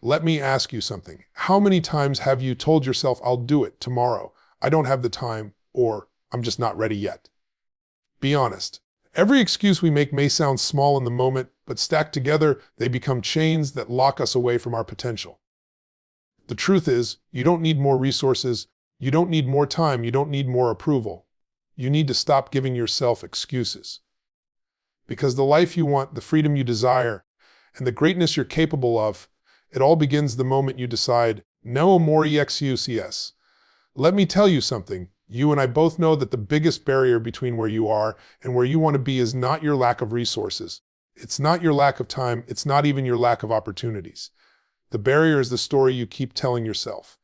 Let me ask you something. How many times have you told yourself, I'll do it tomorrow, I don't have the time, or I'm just not ready yet? Be honest. Every excuse we make may sound small in the moment, but stacked together, they become chains that lock us away from our potential. The truth is, you don't need more resources, you don't need more time, you don't need more approval. You need to stop giving yourself excuses. Because the life you want, the freedom you desire, and the greatness you're capable of, it all begins the moment you decide, nomoreexcuses. Let me tell you something. You and I both know that the biggest barrier between where you are and where you want to be is not your lack of resources. It's not your lack of time. It's not even your lack of opportunities. The barrier is the story you keep telling yourself.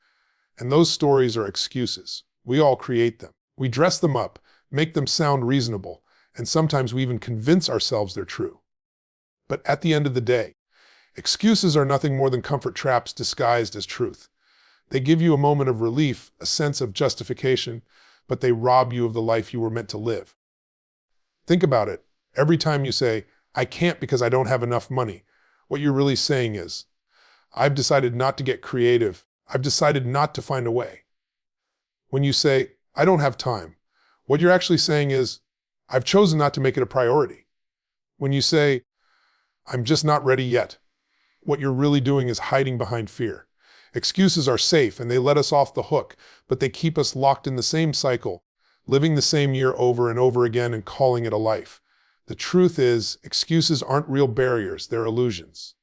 And those stories are excuses. We all create them. We dress them up, make them sound reasonable, and sometimes we even convince ourselves they're true. But at the end of the day, excuses are nothing more than comfort traps disguised as truth. They give you a moment of relief, a sense of justification, but they rob you of the life you were meant to live. Think about it. Every time you say, I can't because I don't have enough money, what you're really saying is, I've decided not to get creative. I've decided not to find a way. When you say, I don't have time, what you're actually saying is, I've chosen not to make it a priority. When you say, I'm just not ready yet, what you're really doing is hiding behind fear. Excuses are safe and they let us off the hook, but they keep us locked in the same cycle, living the same year over and over again and calling it a life. The truth is, excuses aren't real barriers, they're illusions.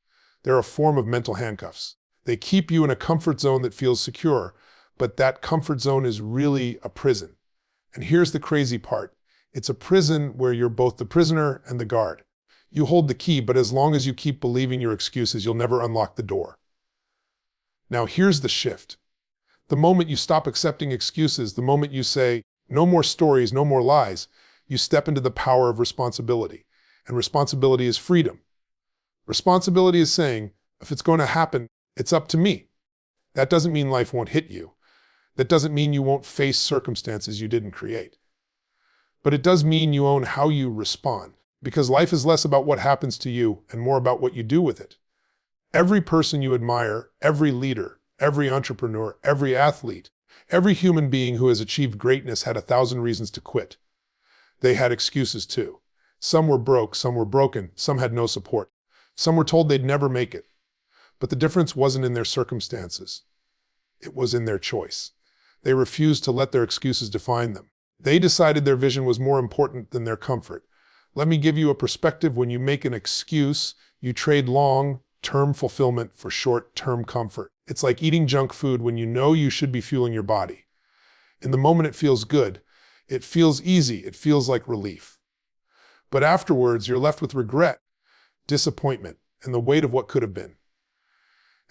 They're a form of mental handcuffs. They keep you in a comfort zone that feels secure, but that comfort zone is really a prison. And here's the crazy part. It's a prison where you're both the prisoner and the guard. You hold the key, but as long as you keep believing your excuses, you'll never unlock the door. Now here's the shift. The moment you stop accepting excuses, the moment you say, no more stories, no more lies, you step into the power of responsibility. And responsibility is freedom. Responsibility is saying, if it's going to happen, it's up to me. That doesn't mean life won't hit you. That doesn't mean you won't face circumstances you didn't create. But it does mean you own how you respond, because life is less about what happens to you and more about what you do with it. Every person you admire, every leader, every entrepreneur, every athlete, every human being who has achieved greatness had 1,000 reasons to quit. They had excuses too. Some were broke, some were broken, some had no support. Some were told they'd never make it. But the difference wasn't in their circumstances. It was in their choice. They refused to let their excuses define them. They decided their vision was more important than their comfort. Let me give you a perspective. When you make an excuse, you trade long-term fulfillment for short-term comfort. It's like eating junk food when you know you should be fueling your body. In the moment it feels good. It feels easy. It feels like relief. But afterwards, you're left with regret, disappointment, and the weight of what could have been.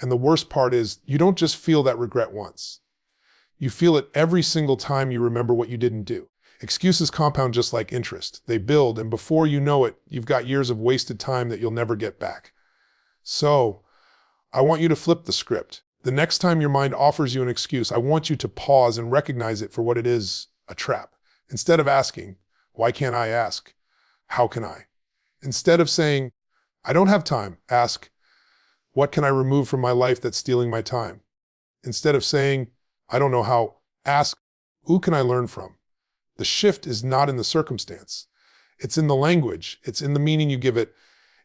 And the worst part is, you don't just feel that regret once. You feel it every single time you remember what you didn't do. Excuses compound just like interest. They build, and before you know it, you've got years of wasted time that you'll never get back. So, I want you to flip the script. The next time your mind offers you an excuse, I want you to pause and recognize it for what it is, a trap. Instead of asking, why can't I ask, how can I? Instead of saying, I don't have time, ask, what can I remove from my life that's stealing my time? Instead of saying, I don't know how, ask, who can I learn from? The shift is not in the circumstance. It's in the language. It's in the meaning you give it.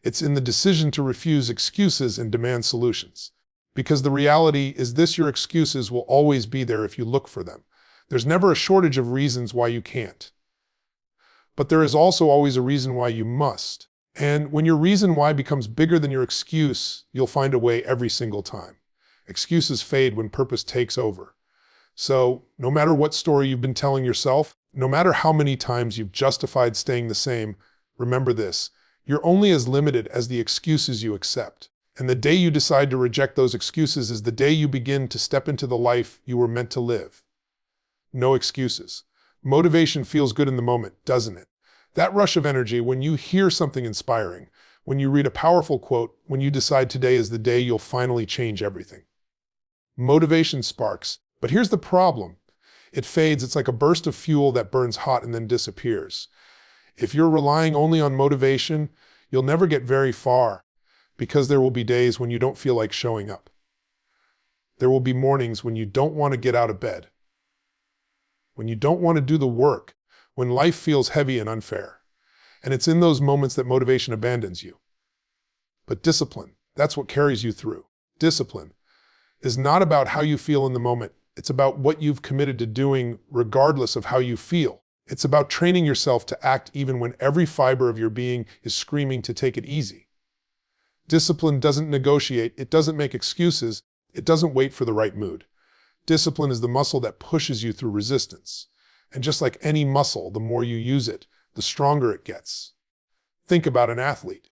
It's in the decision to refuse excuses and demand solutions. Because the reality is this, your excuses will always be there if you look for them. There's never a shortage of reasons why you can't. But there is also always a reason why you must. And when your reason why becomes bigger than your excuse, you'll find a way every single time. Excuses fade when purpose takes over. So, no matter what story you've been telling yourself, no matter how many times you've justified staying the same, remember this, you're only as limited as the excuses you accept. And the day you decide to reject those excuses is the day you begin to step into the life you were meant to live. No excuses. Motivation feels good in the moment, doesn't it? That rush of energy when you hear something inspiring, when you read a powerful quote, when you decide today is the day you'll finally change everything. Motivation sparks, but here's the problem. It fades. It's like a burst of fuel that burns hot and then disappears. If you're relying only on motivation, you'll never get very far, because there will be days when you don't feel like showing up. There will be mornings when you don't want to get out of bed, when you don't want to do the work, when life feels heavy and unfair. And it's in those moments that motivation abandons you. But discipline, that's what carries you through. Discipline is not about how you feel in the moment. It's about what you've committed to doing regardless of how you feel. It's about training yourself to act even when every fiber of your being is screaming to take it easy. Discipline doesn't negotiate, it doesn't make excuses, it doesn't wait for the right mood. Discipline is the muscle that pushes you through resistance. And just like any muscle, the more you use it, the stronger it gets. Think about an athlete.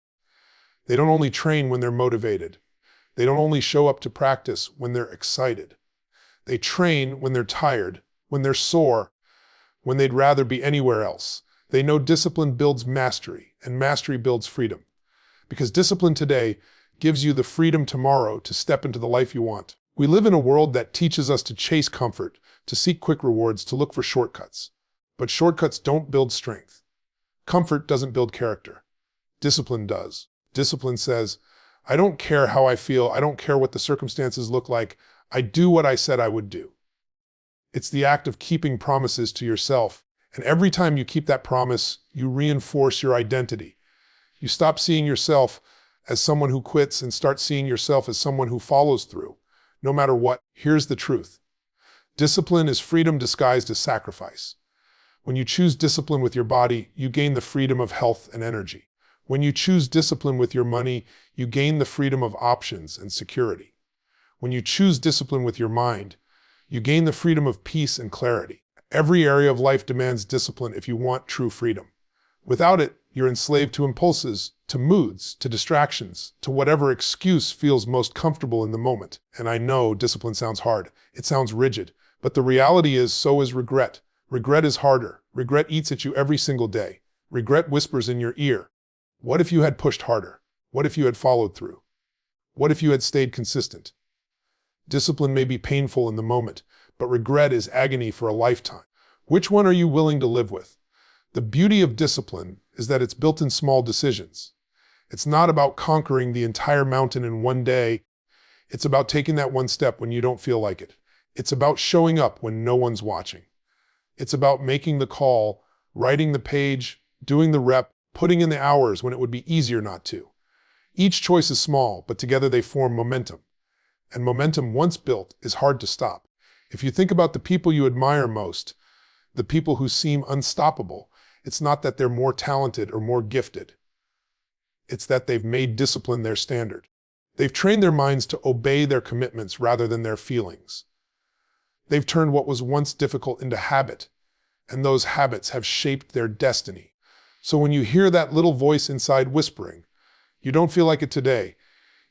They don't only train when they're motivated. They don't only show up to practice when they're excited. They train when they're tired, when they're sore, when they'd rather be anywhere else. They know discipline builds mastery, and mastery builds freedom. Because discipline today gives you the freedom tomorrow to step into the life you want. We live in a world that teaches us to chase comfort, to seek quick rewards, to look for shortcuts. But shortcuts don't build strength. Comfort doesn't build character. Discipline does. Discipline says, I don't care how I feel, I don't care what the circumstances look like, I do what I said I would do. It's the act of keeping promises to yourself, and every time you keep that promise, you reinforce your identity. You stop seeing yourself as someone who quits and start seeing yourself as someone who follows through. No matter what, here's the truth. Discipline is freedom disguised as sacrifice. When you choose discipline with your body, you gain the freedom of health and energy. When you choose discipline with your money, you gain the freedom of options and security. When you choose discipline with your mind, you gain the freedom of peace and clarity. Every area of life demands discipline if you want true freedom. Without it, you're enslaved to impulses, to moods, to distractions, to whatever excuse feels most comfortable in the moment. And I know discipline sounds hard. It sounds rigid. But the reality is, so is regret. Regret is harder. Regret eats at you every single day. Regret whispers in your ear. What if you had pushed harder? What if you had followed through? What if you had stayed consistent? Discipline may be painful in the moment, but regret is agony for a lifetime. Which one are you willing to live with? The beauty of discipline is that it's built in small decisions. It's not about conquering the entire mountain in one day. It's about taking that one step when you don't feel like it. It's about showing up when no one's watching. It's about making the call, writing the page, doing the rep, putting in the hours when it would be easier not to. Each choice is small, but together they form momentum. And momentum, once built, is hard to stop. If you think about the people you admire most, the people who seem unstoppable, it's not that they're more talented or more gifted. It's that they've made discipline their standard. They've trained their minds to obey their commitments rather than their feelings. They've turned what was once difficult into habit, and those habits have shaped their destiny. So when you hear that little voice inside whispering, you don't feel like it today,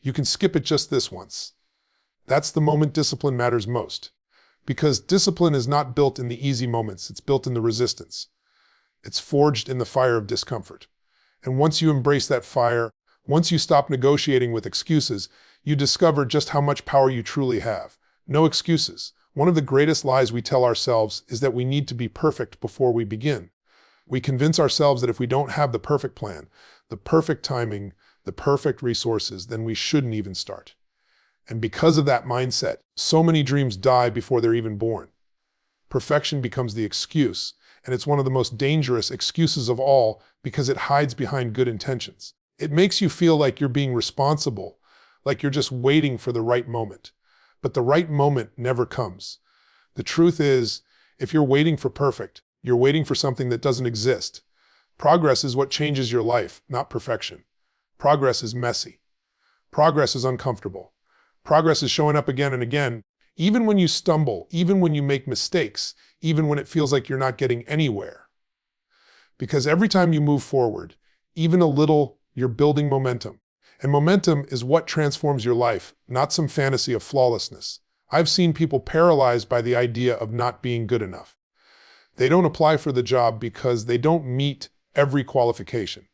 you can skip it just this once. That's the moment discipline matters most. Because discipline is not built in the easy moments, it's built in the resistance. It's forged in the fire of discomfort. And once you embrace that fire, once you stop negotiating with excuses, you discover just how much power you truly have. No excuses. One of the greatest lies we tell ourselves is that we need to be perfect before we begin. We convince ourselves that if we don't have the perfect plan, the perfect timing, the perfect resources, then we shouldn't even start. And because of that mindset, so many dreams die before they're even born. Perfection becomes the excuse, and it's one of the most dangerous excuses of all because it hides behind good intentions. It makes you feel like you're being responsible, like you're just waiting for the right moment. But the right moment never comes. The truth is, if you're waiting for perfect, you're waiting for something that doesn't exist. Progress is what changes your life, not perfection. Progress is messy. Progress is uncomfortable. Progress is showing up again and again, even when you stumble, even when you make mistakes, even when it feels like you're not getting anywhere. Because every time you move forward, even a little, you're building momentum. And momentum is what transforms your life, not some fantasy of flawlessness. I've seen people paralyzed by the idea of not being good enough. They don't apply for the job because they don't meet every qualification.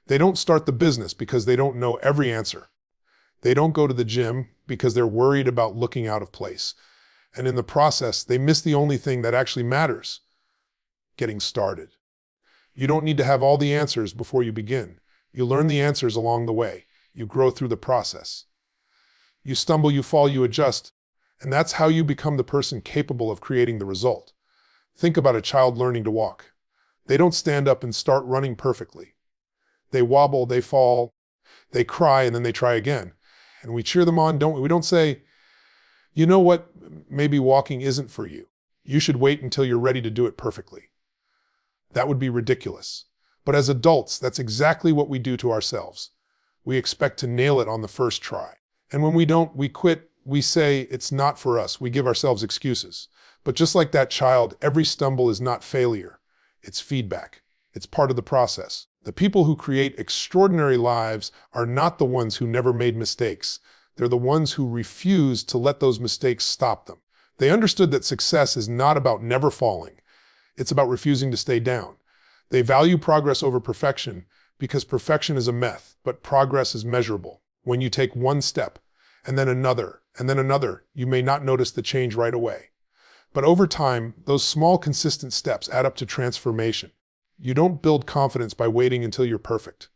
They don't start the business because they don't know every answer. They don't go to the gym because they're worried about looking out of place. And in the process, they miss the only thing that actually matters: getting started. You don't need to have all the answers before you begin. You learn the answers along the way. You grow through the process. You stumble, you fall, you adjust. And that's how you become the person capable of creating the result. Think about a child learning to walk. They don't stand up and start running perfectly. They wobble, they fall, they cry, and then they try again. And we cheer them on, don't we? We don't say, you know what, maybe walking isn't for you. You should wait until you're ready to do it perfectly. That would be ridiculous. But as adults, that's exactly what we do to ourselves. We expect to nail it on the first try. And when we don't, we quit. We say it's not for us. We give ourselves excuses. But just like that child, every stumble is not failure. It's feedback. It's part of the process. The people who create extraordinary lives are not the ones who never made mistakes. They're the ones who refuse to let those mistakes stop them. They understood that success is not about never falling. It's about refusing to stay down. They value progress over perfection because perfection is a myth, but progress is measurable. When you take one step, and then another, you may not notice the change right away. But over time, those small, consistent steps add up to transformation. You don't build confidence by waiting until you're perfect.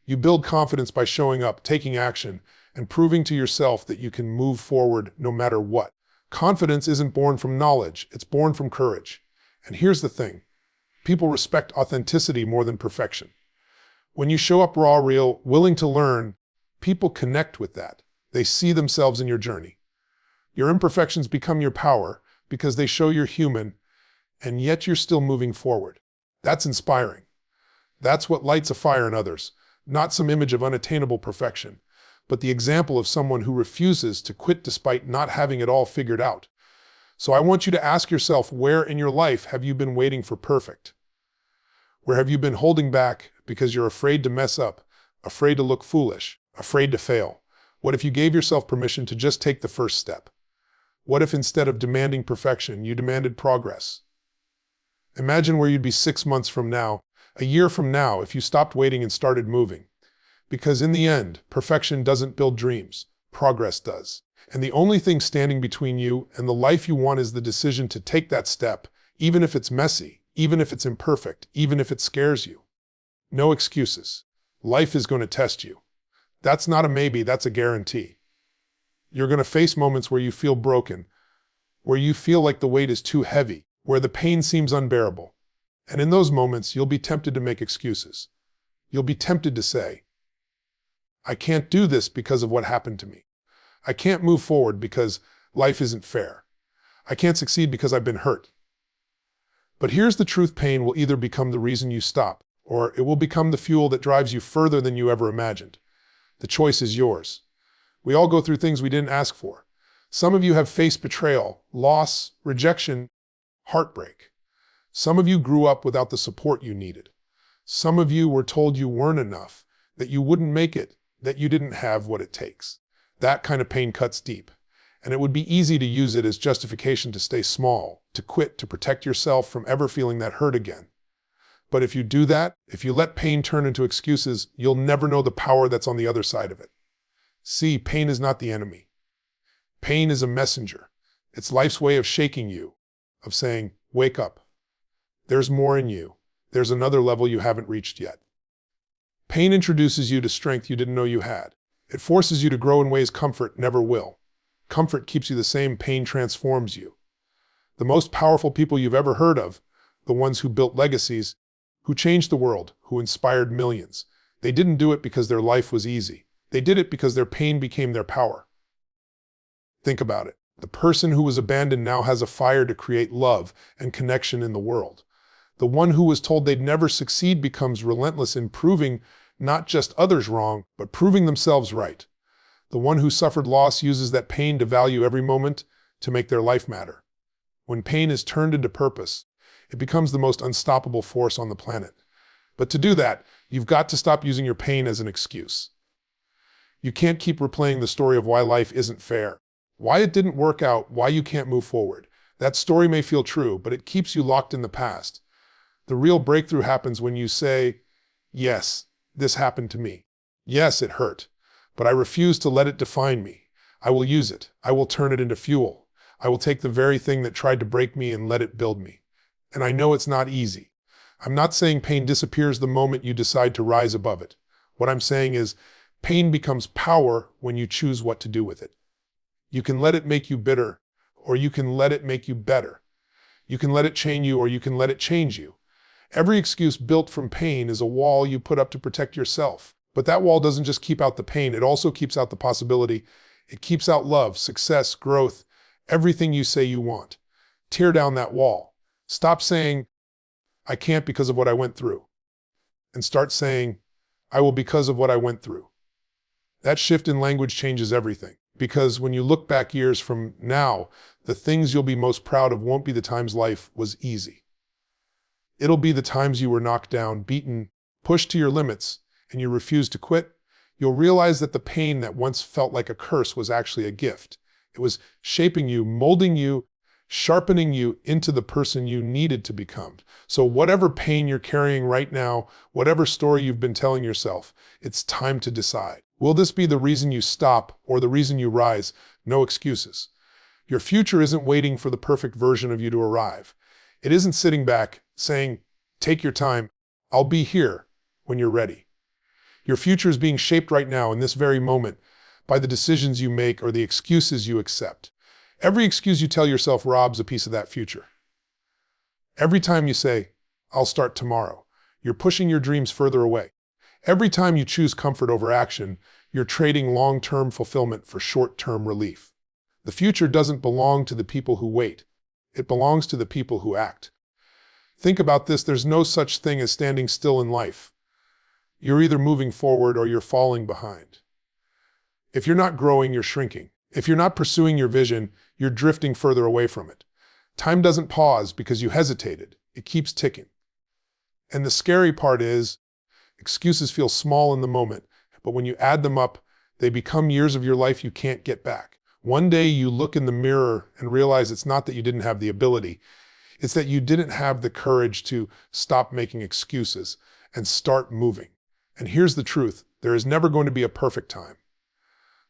You build confidence by showing up, taking action, and proving to yourself that you can move forward no matter what. Confidence isn't born from knowledge, it's born from courage. And here's the thing. People respect authenticity more than perfection. When you show up raw, real, willing to learn, people connect with that. They see themselves in your journey. Your imperfections become your power because they show you're human, and yet you're still moving forward. That's inspiring. That's what lights a fire in others, not some image of unattainable perfection, but the example of someone who refuses to quit despite not having it all figured out. So I want you to ask yourself, where in your life have you been waiting for perfect? Where have you been holding back because you're afraid to mess up, afraid to look foolish, afraid to fail? What if you gave yourself permission to just take the first step? What if instead of demanding perfection, you demanded progress? Imagine where you'd be 6 months from now, a year from now, if you stopped waiting and started moving. Because in the end, perfection doesn't build dreams, progress does. And the only thing standing between you and the life you want is the decision to take that step, even if it's messy, even if it's imperfect, even if it scares you. No excuses. Life is going to test you. That's not a maybe, that's a guarantee. You're going to face moments where you feel broken, where you feel like the weight is too heavy, where the pain seems unbearable. And in those moments, you'll be tempted to make excuses. You'll be tempted to say, I can't do this because of what happened to me. I can't move forward because life isn't fair. I can't succeed because I've been hurt. But here's the truth, pain will either become the reason you stop, or it will become the fuel that drives you further than you ever imagined. The choice is yours. We all go through things we didn't ask for. Some of you have faced betrayal, loss, rejection, heartbreak. Some of you grew up without the support you needed. Some of you were told you weren't enough, that you wouldn't make it, that you didn't have what it takes. That kind of pain cuts deep, and it would be easy to use it as justification to stay small, to quit, to protect yourself from ever feeling that hurt again. But if you do that, if you let pain turn into excuses, you'll never know the power that's on the other side of it. See, pain is not the enemy. Pain is a messenger. It's life's way of shaking you, of saying, wake up. There's more in you. There's another level you haven't reached yet. Pain introduces you to strength you didn't know you had. It forces you to grow in ways comfort never will. Comfort keeps you the same, pain transforms you. The most powerful people you've ever heard of, the ones who built legacies, who changed the world, who inspired millions, they didn't do it because their life was easy. They did it because their pain became their power. Think about it. The person who was abandoned now has a fire to create love and connection in the world. The one who was told they'd never succeed becomes relentless in proving not just others wrong, but proving themselves right. The one who suffered loss uses that pain to value every moment, to make their life matter. When pain is turned into purpose, it becomes the most unstoppable force on the planet. But to do that, you've got to stop using your pain as an excuse. You can't keep replaying the story of why life isn't fair, why it didn't work out, why you can't move forward. That story may feel true, but it keeps you locked in the past. The real breakthrough happens when you say, yes, this happened to me. Yes, it hurt, but I refuse to let it define me. I will use it. I will turn it into fuel. I will take the very thing that tried to break me and let it build me. And I know it's not easy. I'm not saying pain disappears the moment you decide to rise above it. What I'm saying is, pain becomes power when you choose what to do with it. You can let it make you bitter, or you can let it make you better. You can let it chain you, or you can let it change you. Every excuse built from pain is a wall you put up to protect yourself. But that wall doesn't just keep out the pain, it also keeps out the possibility. It keeps out love, success, growth, everything you say you want. Tear down that wall. Stop saying, I can't because of what I went through. And start saying, I will because of what I went through. That shift in language changes everything. Because when you look back years from now, the things you'll be most proud of won't be the times life was easy. It'll be the times you were knocked down, beaten, pushed to your limits, and you refused to quit. You'll realize that the pain that once felt like a curse was actually a gift. It was shaping you, molding you, sharpening you into the person you needed to become. So whatever pain you're carrying right now, whatever story you've been telling yourself, it's time to decide. Will this be the reason you stop or the reason you rise? No excuses. Your future isn't waiting for the perfect version of you to arrive. It isn't sitting back saying, take your time, I'll be here when you're ready. Your future is being shaped right now in this very moment by the decisions you make or the excuses you accept. Every excuse you tell yourself robs a piece of that future. Every time you say, I'll start tomorrow, you're pushing your dreams further away. Every time you choose comfort over action, you're trading long-term fulfillment for short-term relief. The future doesn't belong to the people who wait. It belongs to the people who act. Think about this, there's no such thing as standing still in life. You're either moving forward or you're falling behind. If you're not growing, you're shrinking. If you're not pursuing your vision, you're drifting further away from it. Time doesn't pause because you hesitated. It keeps ticking. And the scary part is, excuses feel small in the moment, but when you add them up, they become years of your life you can't get back. One day you look in the mirror and realize it's not that you didn't have the ability, it's that you didn't have the courage to stop making excuses and start moving. And here's the truth, there is never going to be a perfect time.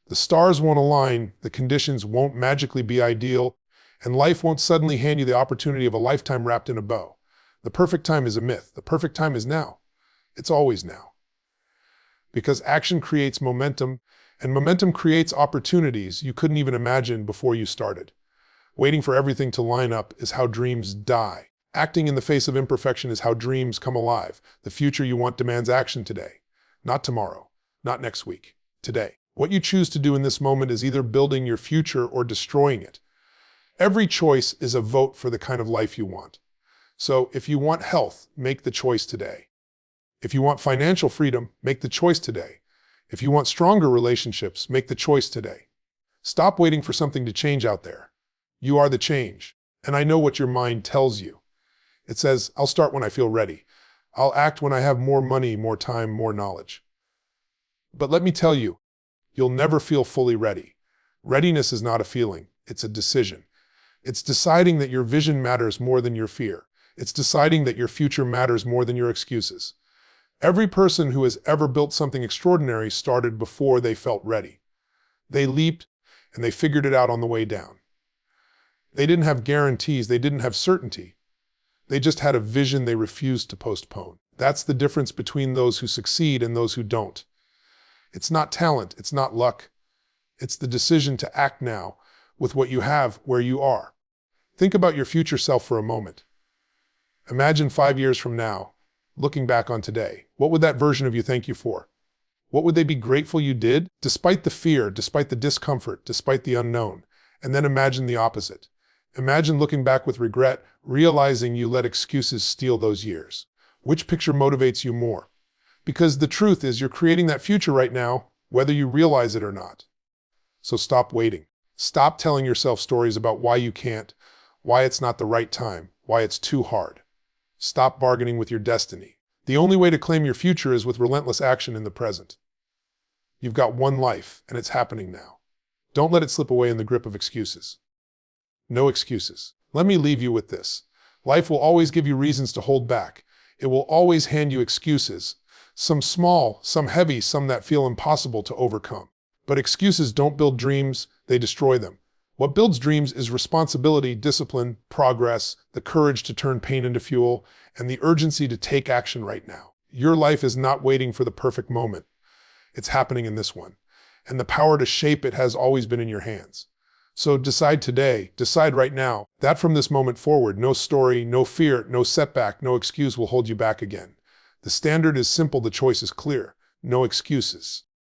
The stars won't align, the conditions won't magically be ideal, and life won't suddenly hand you the opportunity of a lifetime wrapped in a bow. The perfect time is a myth. The perfect time is now. It's always now. Because action creates momentum, and momentum creates opportunities you couldn't even imagine before you started. Waiting for everything to line up is how dreams die. Acting in the face of imperfection is how dreams come alive. The future you want demands action today. Not tomorrow, not next week, today. What you choose to do in this moment is either building your future or destroying it. Every choice is a vote for the kind of life you want. So if you want health, make the choice today. If you want financial freedom, make the choice today. If you want stronger relationships, make the choice today. Stop waiting for something to change out there. You are the change. And I know what your mind tells you. It says, I'll start when I feel ready. I'll act when I have more money, more time, more knowledge. But let me tell you, you'll never feel fully ready. Readiness is not a feeling, it's a decision. It's deciding that your vision matters more than your fear. It's deciding that your future matters more than your excuses. Every person who has ever built something extraordinary started before they felt ready. They leaped and they figured it out on the way down. They didn't have guarantees, they didn't have certainty. They just had a vision they refused to postpone. That's the difference between those who succeed and those who don't. It's not talent, it's not luck. It's the decision to act now with what you have where you are. Think about your future self for a moment. Imagine 5 years from now, looking back on today. What would that version of you thank you for? What would they be grateful you did? Despite the fear, despite the discomfort, despite the unknown. And then imagine the opposite. Imagine looking back with regret, realizing you let excuses steal those years. Which picture motivates you more? Because the truth is you're creating that future right now, whether you realize it or not. So stop waiting. Stop telling yourself stories about why you can't, why it's not the right time, why it's too hard. Stop bargaining with your destiny. The only way to claim your future is with relentless action in the present. You've got one life, and it's happening now. Don't let it slip away in the grip of excuses. No excuses. Let me leave you with this. Life will always give you reasons to hold back. It will always hand you excuses. Some small, some heavy, some that feel impossible to overcome. But excuses don't build dreams, they destroy them. What builds dreams is responsibility, discipline, progress, the courage to turn pain into fuel, and the urgency to take action right now. Your life is not waiting for the perfect moment. It's happening in this one. And the power to shape it has always been in your hands. So decide today, decide right now, that from this moment forward, no story, no fear, no setback, no excuse will hold you back again. The standard is simple, the choice is clear. No excuses.